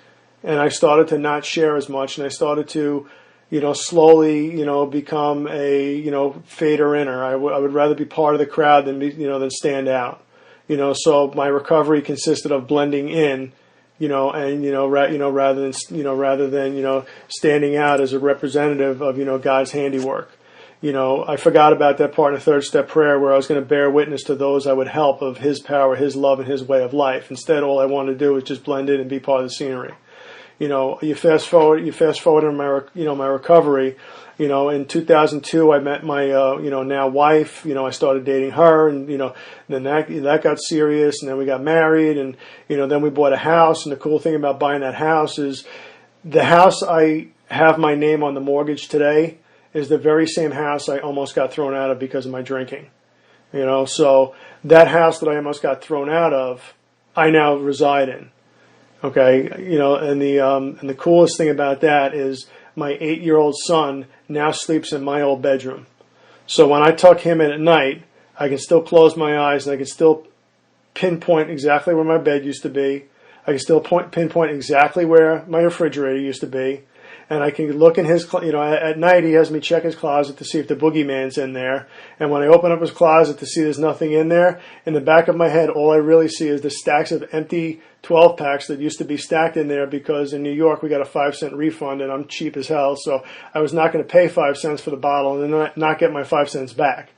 and I started to not share as much, and I started to, slowly, become a, fader inner. I would rather be part of the crowd than stand out. So my recovery consisted of blending in, rather than standing out as a representative of, God's handiwork. I forgot about that part in the 3rd step prayer where I was going to bear witness to those I would help of His power, His love, and His way of life. Instead, all I wanted to do was just blend in and be part of the scenery. You fast forward in my recovery. In 2002, I met my, now wife. I started dating her, and then that got serious, and then we got married, and then we bought a house. And the cool thing about buying that house is, the house I have my name on the mortgage today is the very same house I almost got thrown out of because of my drinking. So that house that I almost got thrown out of, I now reside in. Okay, and the coolest thing about that is my 8-year-old son now sleeps in my old bedroom. So when I tuck him in at night, I can still close my eyes and I can still pinpoint exactly where my bed used to be. I can still pinpoint exactly where my refrigerator used to be. and I can look in his, at night he has me check his closet to see if the boogeyman's in there. And when I open up his closet to see there's nothing in there, in the back of my head, all I really see is the stacks of empty 12 packs that used to be stacked in there, because in New York we got a 5-cent refund and I'm cheap as hell. So I was not going to pay 5 cents for the bottle and then not get my 5 cents back.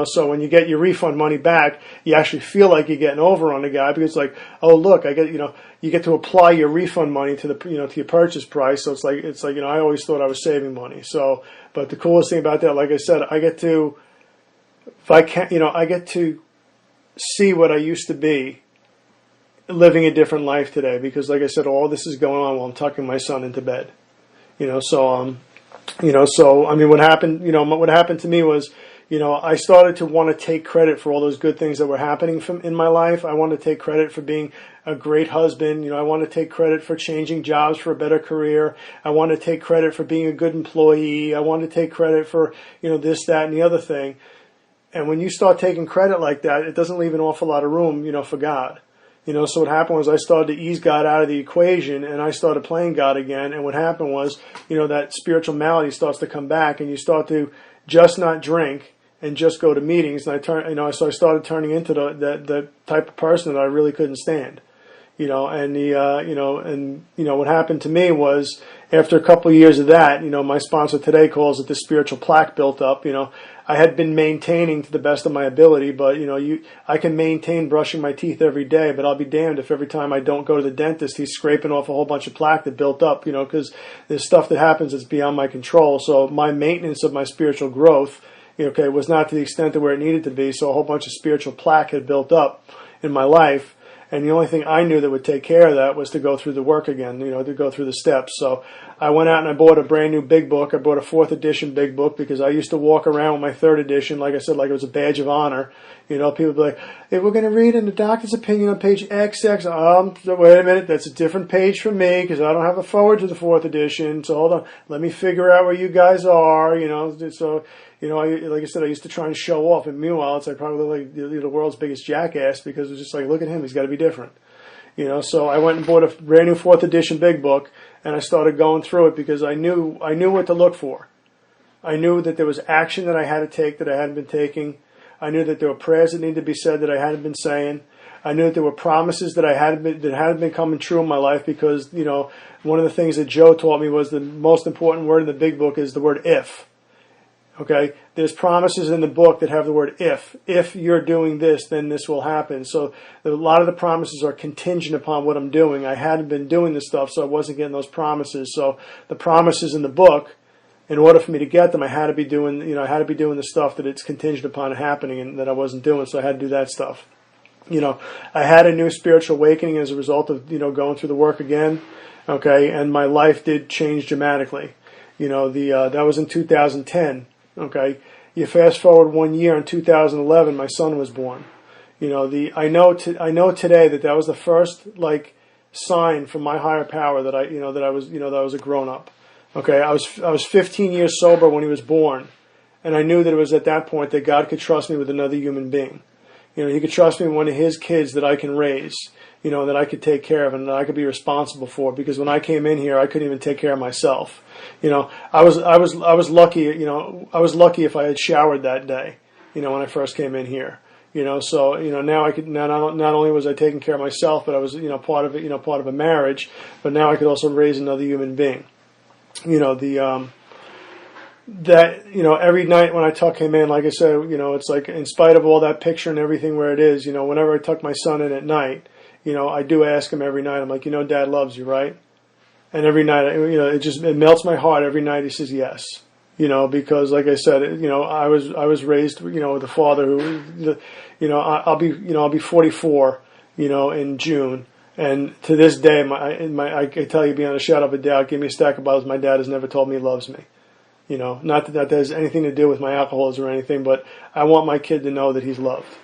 So when you get your refund money back, you actually feel like you're getting over on the guy, because it's like, oh look, I get, you get to apply your refund money to the, to your purchase price. So it's like, I always thought I was saving money. So, but the coolest thing about that, like I said, I get to, I get to see what I used to be living a different life today, because like I said, all this is going on while I'm tucking my son into bed. So I mean, what happened to me was, I started to want to take credit for all those good things that were happening in my life. I wanted to take credit for being a great husband. I wanted to take credit for changing jobs for a better career. I wanted to take credit for being a good employee. I wanted to take credit for, this, that, and the other thing. And when you start taking credit like that, it doesn't leave an awful lot of room, for God. So what happened was I started to ease God out of the equation, and I started playing God again. And what happened was, that spiritual malady starts to come back, and you start to just not drink and just go to meetings. And so I started turning into the type of person that I really couldn't stand. What happened to me was, after a couple of years of that, my sponsor today calls it the spiritual plaque built up. I had been maintaining to the best of my ability, but I can maintain brushing my teeth every day, but I'll be damned if every time I don't go to the dentist, he's scraping off a whole bunch of plaque that built up, because there's stuff that happens that's beyond my control. So my maintenance of my spiritual growth, was not to the extent of where it needed to be. So a whole bunch of spiritual plaque had built up in my life. And the only thing I knew that would take care of that was to go through the work again, to go through the steps. So I went out and I bought a brand new big book. I bought a 4th edition big book, because I used to walk around with my 3rd edition, like I said, like it was a badge of honor. People would be like, hey, we're going to read in the doctor's opinion on page XX. Wait a minute, that's a different page from me, because I don't have a forward to the 4th edition. So hold on, let me figure out where you guys are, so... like I said, I used to try and show off, and meanwhile, it's like probably like the world's biggest jackass, because it's just like, look at him, he's got to be different. So I went and bought a brand new 4th edition big book, and I started going through it, because I knew what to look for. I knew that there was action that I had to take that I hadn't been taking. I knew that there were prayers that needed to be said that I hadn't been saying. I knew that there were promises that hadn't been coming true in my life, because one of the things that Joe taught me was the most important word in the big book is the word if. Okay, there's promises in the book that have the word if. If you're doing this, then this will happen. So a lot of the promises are contingent upon what I'm doing. I hadn't been doing this stuff, so I wasn't getting those promises. So the promises in the book, in order for me to get them, I had to be doing, the stuff that it's contingent upon happening and that I wasn't doing. So I had to do that stuff. I had a new spiritual awakening as a result of, going through the work again. Okay, and my life did change dramatically. That was in 2010. Okay, you fast forward 1 year, in 2011, my son was born. I know today that was the first sign from my higher power that I was a grown up. Okay, I was 15 years sober when he was born, and I knew that it was at that point that God could trust me with another human being. He could trust me with one of his kids that I can raise, that I could take care of and that I could be responsible for. Because when I came in here, I couldn't even take care of myself. I was lucky. I was lucky if I had showered that day. When I first came in here. So now I could not only was I taking care of myself, but I was part of a marriage. But now I could also raise another human being. Every night when I tuck him in, like I said, it's like in spite of all that picture and everything where it is, whenever I tuck my son in at night, I do ask him every night. I'm like, Dad loves you, right? And every night, it melts my heart. Every night he says yes, because like I said, I was raised, with a father who, I'll be 44, in June. And to this day, I can tell you beyond a shadow of a doubt, give me a stack of Bibles, my dad has never told me he loves me. Not that has anything to do with my alcoholism or anything, but I want my kid to know that he's loved.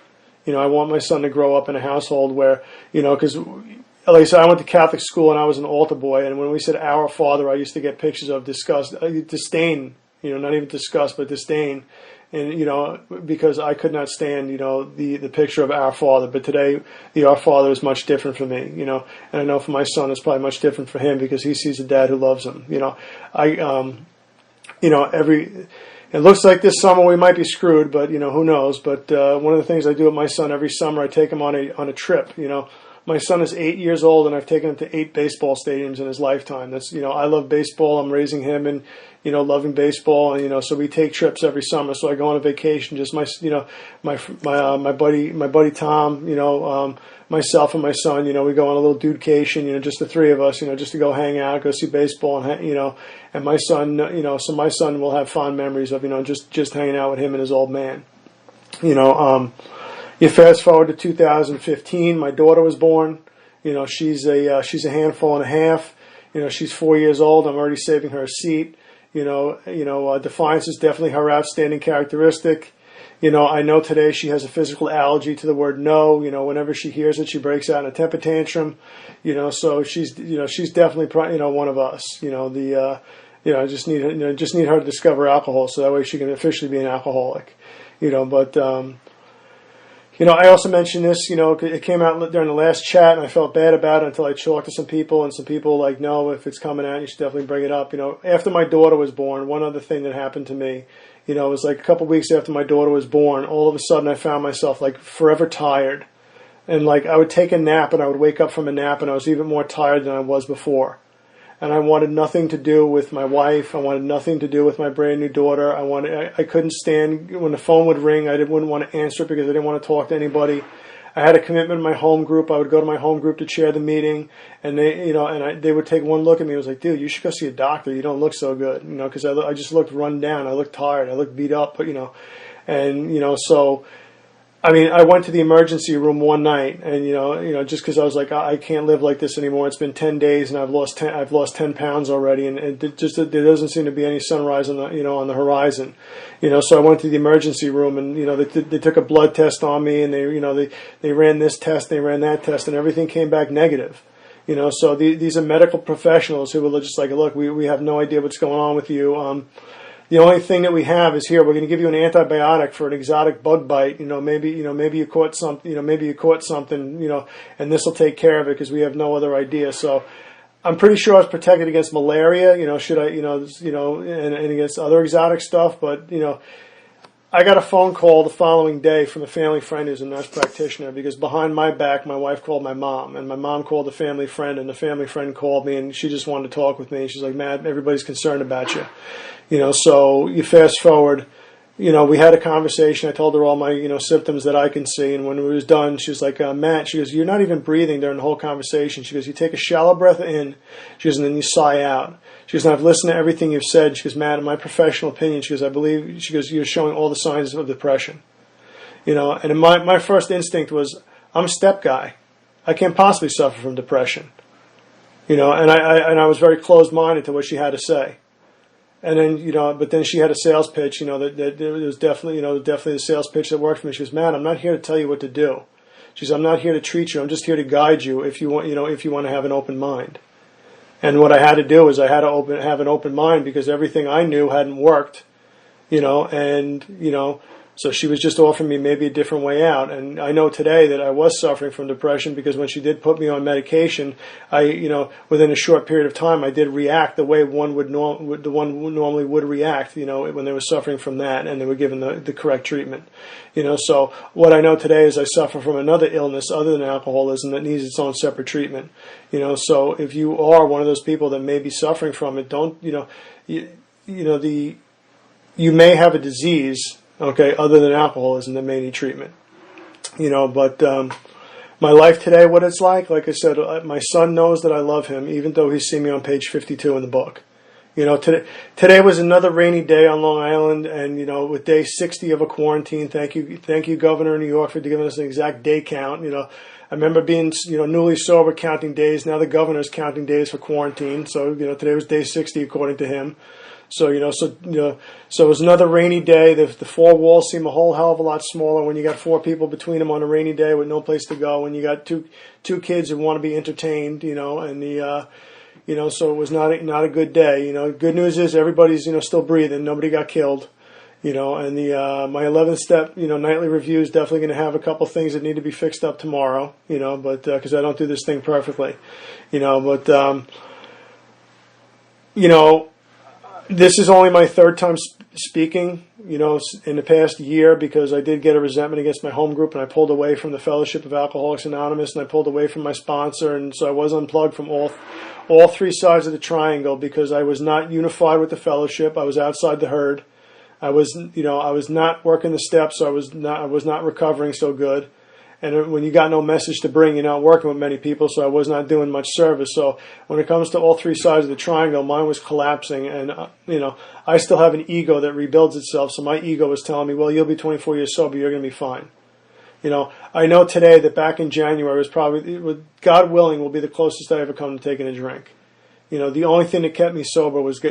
I want my son to grow up in a household where, because, like I said, I went to Catholic school and I was an altar boy, and when we said Our Father, I used to get pictures of disgust, disdain, not even disgust, but disdain, and because I could not stand the picture of Our Father. But today the Our Father is much different for me, and I know for my son it's probably much different for him because he sees a dad who loves him. It looks like this summer we might be screwed, but who knows. But one of the things I do with my son every summer, I take him on a trip. My son is 8 years old, and I've taken him to 8 baseball stadiums in his lifetime. That's I love baseball. I'm raising him and loving baseball, and so we take trips every summer. So I go on a vacation. Just my buddy Tom, myself and my son. We go on a little dudecation. Just the three of us. Just to go hang out, go see baseball, and and my son. So my son will have fond memories of just hanging out with him and his old man. You fast forward to 2015. My daughter was born. She's a handful and a half. She's 4 years old. I'm already saving her a seat. Defiance is definitely her outstanding characteristic. I know today she has a physical allergy to the word no. Whenever she hears it, she breaks out in a temper tantrum. So she's definitely one of us. I just need her to discover alcohol so that way she can officially be an alcoholic. I also mentioned this, it came out during the last chat, and I felt bad about it until I talked to some people, and some people were like, no, if it's coming out, you should definitely bring it up. After my daughter was born, one other thing that happened to me, it was like a couple weeks after my daughter was born, all of a sudden I found myself like forever tired. And like I would take a nap, and I would wake up from a nap, and I was even more tired than I was before. And I wanted nothing to do with my wife. I wanted nothing to do with my brand new daughter. I couldn't stand when the phone would ring. I wouldn't want to answer it because I didn't want to talk to anybody. I had a commitment in my home group. I would go to my home group to chair the meeting, and they would take one look at me. I was like, dude, you should go see a doctor. You don't look so good, because I just looked run down. I looked tired. I looked beat up, so. I went to the emergency room one night, and just because I was like, I can't live like this anymore. It's been 10 days, and I've lost 10 pounds already, and there doesn't seem to be any sunrise on the horizon, So I went to the emergency room, and they took a blood test on me, and they ran this test, they ran that test, and everything came back negative. So these are medical professionals who were just like, look, we have no idea what's going on with you. The only thing that we have is here. We're going to give you an antibiotic for an exotic bug bite. Maybe you caught something. Maybe you caught something. And this will take care of it because we have no other idea. So, I'm pretty sure I was protected against malaria. Should I? And against other exotic stuff. But I got a phone call the following day from a family friend who's a nurse practitioner because behind my back, my wife called my mom, and my mom called a family friend, and the family friend called me, and she just wanted to talk with me. And she's like, Matt, everybody's concerned about you. So you fast forward, we had a conversation. I told her all my, symptoms that I can see. And when it was done, she was like, Matt, she goes, you're not even breathing during the whole conversation. She goes, you take a shallow breath in, she goes, and then you sigh out. She goes, and I've listened to everything you've said. She goes, Matt, in my professional opinion, she goes, I believe, she goes, you're showing all the signs of depression. And my first instinct was, I'm a step guy. I can't possibly suffer from depression. And I was very closed-minded to what she had to say. And then, but then she had a sales pitch, that it was definitely the sales pitch that worked for me. She goes, Matt, I'm not here to tell you what to do. She says, I'm not here to treat you. I'm just here to guide you if you want, if you want to have an open mind. And what I had to do is I had to have an open mind because everything I knew hadn't worked, so she was just offering me maybe a different way out. And I know today that I was suffering from depression because when she did put me on medication, within a short period of time, I did react the way one normally would react, when they were suffering from that and they were given the correct treatment. So what I know today is I suffer from another illness other than alcoholism that needs its own separate treatment. So if you are one of those people that may be suffering from it, you may have a disease, okay, other than alcoholism that may need treatment. But my life today, what it's like I said, my son knows that I love him, even though he's seen me on page 52 in the book. Today was another rainy day on Long Island, and with day 60 of a quarantine. Thank you, Governor of New York, for giving us an exact day count. I remember being newly sober, counting days. Now the governor's counting days for quarantine. So today was day 60 according to him. So so it was another rainy day. The four walls seem a whole hell of a lot smaller when you got four people between them on a rainy day with no place to go. When you got two kids who want to be entertained, so it was not a good day. Good news is everybody's still breathing. Nobody got killed. And my 11th step, nightly review is definitely going to have a couple things that need to be fixed up tomorrow, but because I don't do this thing perfectly, this is only my third time speaking, in the past year, because I did get a resentment against my home group, and I pulled away from the Fellowship of Alcoholics Anonymous, and I pulled away from my sponsor, and so I was unplugged from all three sides of the triangle because I was not unified with the fellowship. I was outside the herd. I was not working the steps, so I was not recovering so good. And when you got no message to bring, you're not working with many people, so I was not doing much service. So when it comes to all three sides of the triangle, mine was collapsing, and I still have an ego that rebuilds itself. So my ego was telling me, well, you'll be 24 years sober, you're going to be fine. I know today that back in January was probably, God willing, will be the closest I ever come to taking a drink. The only thing that kept me sober was I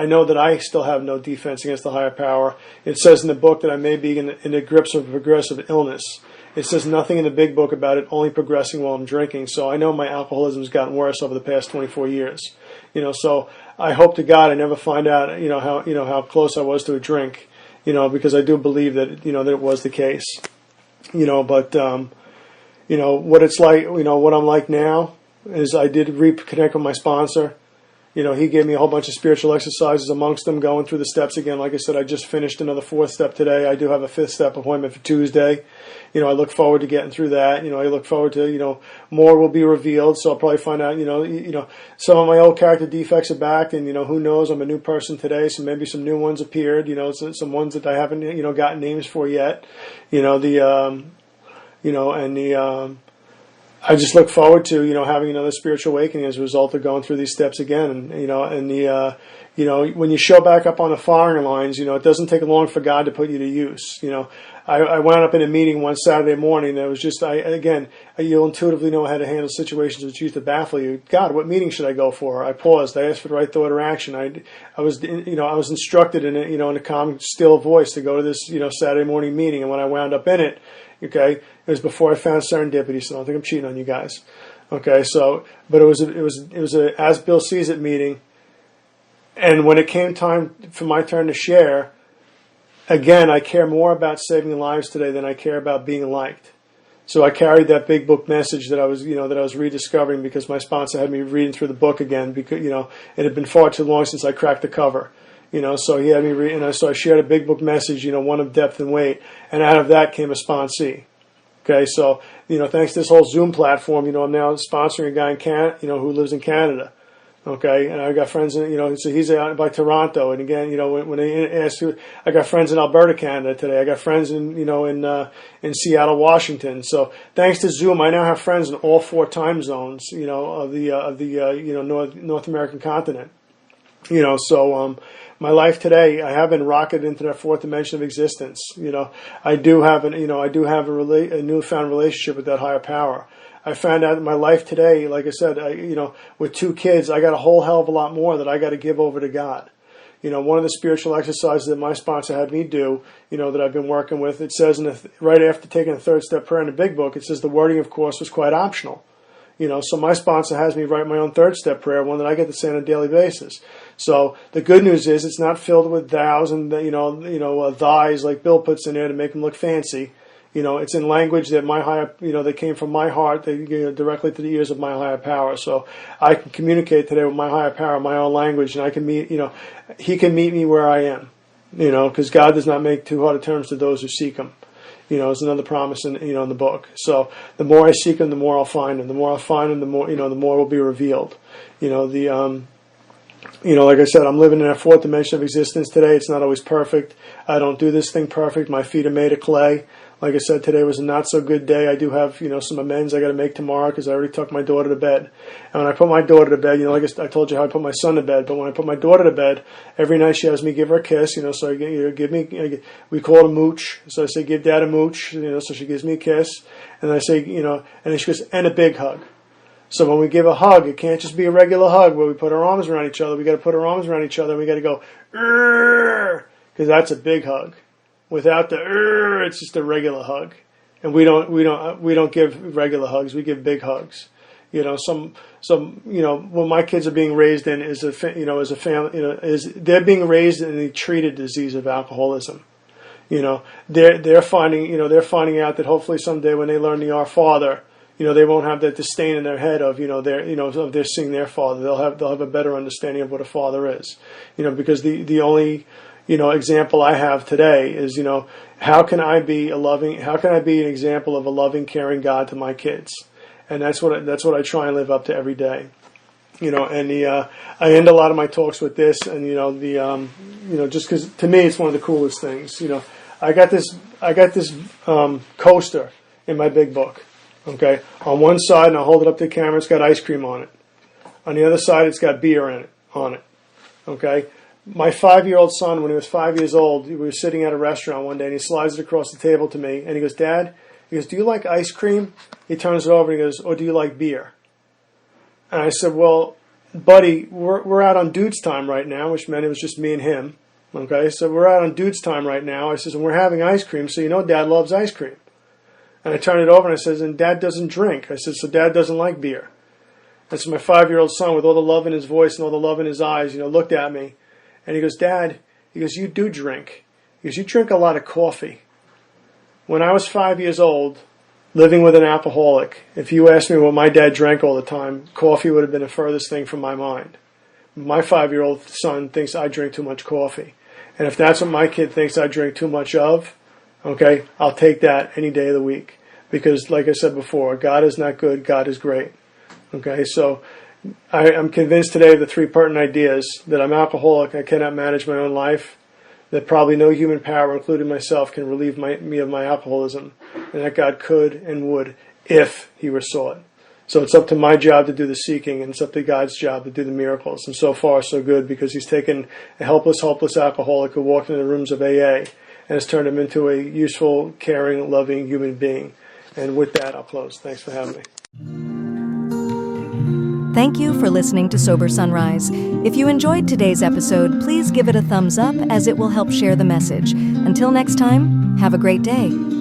know that I still have no defense against the higher power. It says in the book that I may be in the grips of progressive illness. It says nothing in the big book about it only progressing while I'm drinking. So I know my alcoholism has gotten worse over the past 24 years. So I hope to God I never find out, how close I was to a drink, because I do believe that, that it was the case. But what it's like, what I'm like now, is I did reconnect with my sponsor. He gave me a whole bunch of spiritual exercises, amongst them going through the steps again. Like I said, I just finished another 4th step today. I do have a 5th step appointment for Tuesday. I look forward to getting through that. I look forward to, more will be revealed. So I'll probably find out, some of my old character defects are back, and, who knows, I'm a new person today. So maybe some new ones appeared, some ones that I haven't, gotten names for yet, I just look forward to, having another spiritual awakening as a result of going through these steps again. And, when you show back up on the firing lines, it doesn't take long for God to put you to use. I wound up in a meeting one Saturday morning that was just, you'll intuitively know how to handle situations that used to baffle you. God, what meeting should I go for? I paused. I asked for the right thought or action. I was instructed in a calm, still voice to go to this, Saturday morning meeting. And when I wound up in it, it was before I found serendipity, so I don't think I'm cheating on you guys. Okay, so, but it was a as Bill sees it meeting, and when it came time for my turn to share, again, I care more about saving lives today than I care about being liked. So I carried that big book message that I was rediscovering because my sponsor had me reading through the book again because, it had been far too long since I cracked the cover. So he had me read, and so I shared a big book message, one of depth and weight, and out of that came a sponsee. Okay, so, thanks to this whole Zoom platform, I'm now sponsoring a guy in Canada, who lives in Canada. Okay, and I got friends in, so he's out by Toronto, and again, when they ask who, I got friends in Alberta, Canada today. I got friends in, in Seattle, Washington. So thanks to Zoom, I now have friends in all 4 time zones, of the North American continent. My life today, I have been rocketed into that 4th dimension of existence. I do have a newfound relationship with that higher power. I found out in my life today, like I said, with 2 kids, I got a whole hell of a lot more that I got to give over to God. One of the spiritual exercises that my sponsor had me do, that I've been working with, it says right after taking the 3rd step prayer in the big book, it says the wording, of course, was quite optional. So my sponsor has me write my own 3rd step prayer, one that I get to say on a daily basis. So the good news is it's not filled with thous and thys like Bill puts in there to make them look fancy. It's in language that my higher, that came from my heart, directly to the ears of my higher power. So I can communicate today with my higher power in my own language, and I can meet, he can meet me where I am, because God does not make too hard of terms to those who seek Him. Is another promise in the book. So the more I seek Him, the more I'll find Him. The more I find Him, the more will be revealed. Like I said, I'm living in that 4th dimension of existence today. It's not always perfect. I don't do this thing perfect. My feet are made of clay. Like I said, today was a not so good day. I do have, some amends I got to make tomorrow because I already took my daughter to bed. And when I put my daughter to bed, like I told you how I put my son to bed. But when I put my daughter to bed, every night she has me give her a kiss. So we call it a mooch. So I say, give Dad a mooch. So she gives me a kiss, and I say, and then she goes, and a big hug. So when we give a hug, it can't just be a regular hug where we put our arms around each other. We got to put our arms around each other, and we got to go, because that's a big hug. Without the it's just a regular hug, and we don't give regular hugs. We give big hugs. What my kids are being raised in is a family, they're being raised in the treated disease of alcoholism. They're finding out that hopefully someday when they learn the Our Father, they won't have that disdain in their head of, of they're seeing their father. They'll have a better understanding of what a father is. Because the only, example I have today is, how can I be an example of a loving, caring God to my kids? And that's what I try and live up to every day. I end a lot of my talks with this, and just because to me it's one of the coolest things. I got this coaster in my big book. Okay, on one side, and I'll hold it up to the camera, it's got ice cream on it. On the other side, it's got beer on it. Okay, my 5-year-old son, when he was 5 years old, we were sitting at a restaurant one day, and he slides it across the table to me, and he goes, "Dad," he goes, "do you like ice cream?" He turns it over and he goes, "Or do you like beer?" And I said, "Well, buddy, we're out on dude's time right now," which meant it was just me and him. Okay, so we're out on dude's time right now. I says, and we're having ice cream, so Dad loves ice cream. And I turned it over and I says, and Dad doesn't drink. I said, so Dad doesn't like beer. And so my 5-year-old son, with all the love in his voice and all the love in his eyes, looked at me. And he goes, "Dad," he goes, "you do drink." He goes, "You drink a lot of coffee." When I was 5 years old, living with an alcoholic, if you asked me what my dad drank all the time, coffee would have been the furthest thing from my mind. My 5-year-old son thinks I drink too much coffee. And if that's what my kid thinks I drink too much of, okay, I'll take that any day of the week. Because, like I said before, God is not good, God is great. Okay, so I'm convinced today of the 3 pertinent ideas: that I'm alcoholic, I cannot manage my own life, that probably no human power, including myself, can relieve me of my alcoholism, and that God could and would if He were sought. So it's up to my job to do the seeking, and it's up to God's job to do the miracles. And so far, so good, because He's taken a helpless, hopeless alcoholic who walked into the rooms of AA and has turned him into a useful, caring, loving human being. And with that, I'll close. Thanks for having me. Thank you for listening to Sober Sunrise. If you enjoyed today's episode, please give it a thumbs up, as it will help share the message. Until next time, have a great day.